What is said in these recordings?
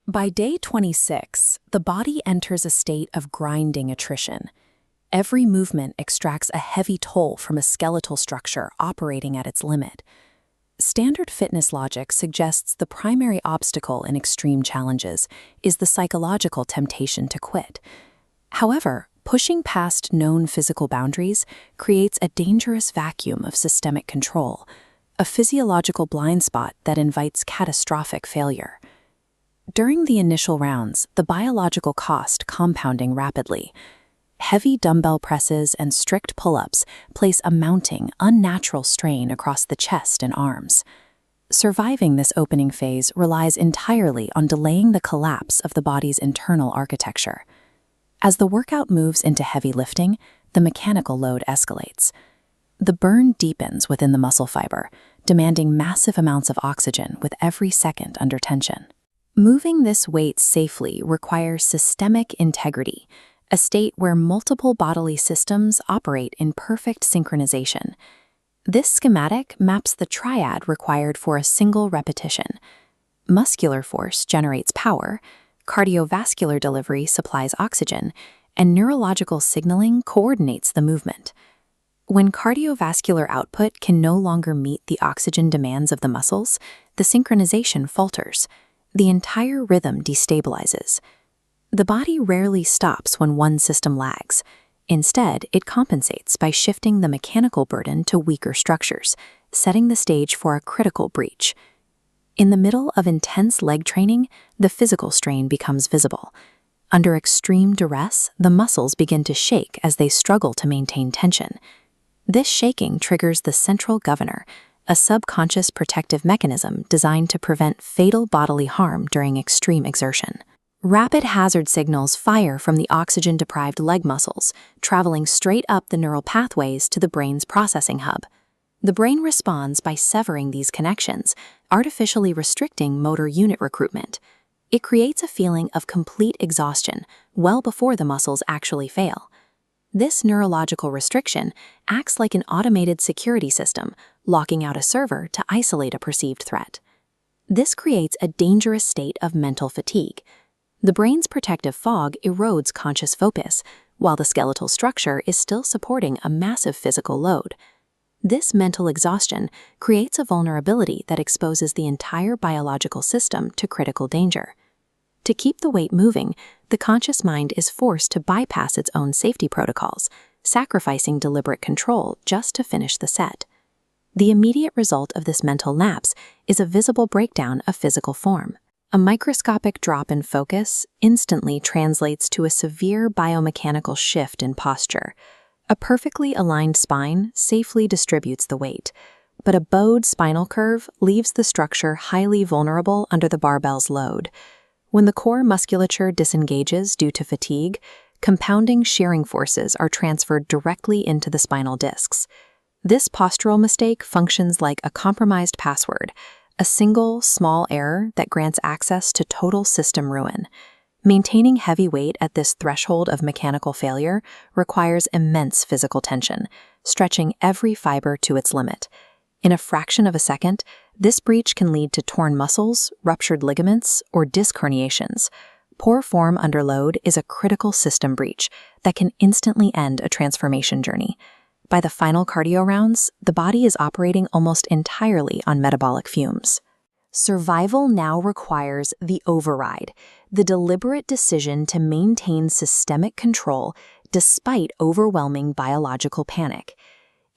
By day 26, the body enters a state of grinding attrition. Every movement extracts a heavy toll from a skeletal structure operating at its limit. Standard fitness logic suggests the primary obstacle in extreme challenges is the psychological temptation to quit. However, pushing past known physical boundaries creates a dangerous vacuum of systemic control, a physiological blind spot that invites catastrophic failure. During the initial rounds, the biological cost compounding rapidly. Heavy dumbbell presses and strict pull-ups place a mounting, unnatural strain across the chest and arms. Surviving this opening phase relies entirely on delaying the collapse of the body's internal architecture. As the workout moves into heavy lifting, the mechanical load escalates. The burn deepens within the muscle fiber, demanding massive amounts of oxygen with every second under tension. Moving this weight safely requires systemic integrity, a state where multiple bodily systems operate in perfect synchronization. This schematic maps the triad required for a single repetition. Muscular force generates power, cardiovascular delivery supplies oxygen, and neurological signaling coordinates the movement. When cardiovascular output can no longer meet the oxygen demands of the muscles, the synchronization falters. The entire rhythm destabilizes. The body rarely stops when one system lags. Instead, it compensates by shifting the mechanical burden to weaker structures, setting the stage for a critical breach. In the middle of intense leg training, the physical strain becomes visible. Under extreme duress, the muscles begin to shake as they struggle to maintain tension. This shaking triggers the central governor, a subconscious protective mechanism designed to prevent fatal bodily harm during extreme exertion. Rapid hazard signals fire from the oxygen-deprived leg muscles, traveling straight up the neural pathways to the brain's processing hub. The brain responds by severing these connections, artificially restricting motor unit recruitment. It creates a feeling of complete exhaustion well before the muscles actually fail. This neurological restriction acts like an automated security system, locking out a server to isolate a perceived threat. This creates a dangerous state of mental fatigue. The brain's protective fog erodes conscious focus, while the skeletal structure is still supporting a massive physical load. This mental exhaustion creates a vulnerability that exposes the entire biological system to critical danger. To keep the weight moving, the conscious mind is forced to bypass its own safety protocols, sacrificing deliberate control just to finish the set. The immediate result of this mental lapse is a visible breakdown of physical form. A microscopic drop in focus instantly translates to a severe biomechanical shift in posture. A perfectly aligned spine safely distributes the weight, but a bowed spinal curve leaves the structure highly vulnerable under the barbell's load. When the core musculature disengages due to fatigue, compounding shearing forces are transferred directly into the spinal discs. This postural mistake functions like a compromised password, a single, small error that grants access to total system ruin. Maintaining heavy weight at this threshold of mechanical failure requires immense physical tension, stretching every fiber to its limit. In a fraction of a second, this breach can lead to torn muscles, ruptured ligaments, or disc herniations. Poor form under load is a critical system breach that can instantly end a transformation journey. By the final cardio rounds, the body is operating almost entirely on metabolic fumes. Survival now requires the override, the deliberate decision to maintain systemic control despite overwhelming biological panic.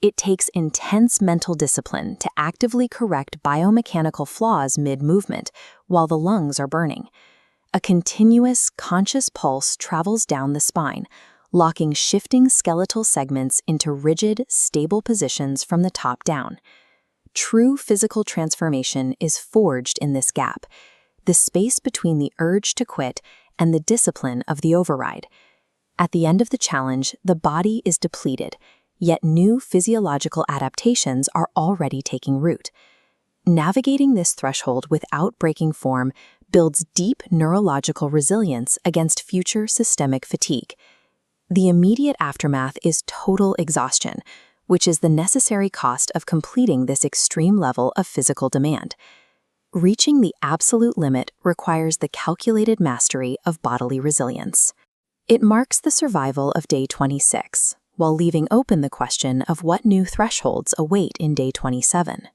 It takes intense mental discipline to actively correct biomechanical flaws mid-movement while the lungs are burning. A continuous, conscious pulse travels down the spine, locking shifting skeletal segments into rigid, stable positions from the top down. True physical transformation is forged in this gap, the space between the urge to quit and the discipline of the override. At the end of the challenge, the body is depleted, yet new physiological adaptations are already taking root. Navigating this threshold without breaking form builds deep neurological resilience against future systemic fatigue. The immediate aftermath is total exhaustion, which is the necessary cost of completing this extreme level of physical demand. Reaching the absolute limit requires the calculated mastery of bodily resilience. It marks the survival of day 26, while leaving open the question of what new thresholds await in day 27.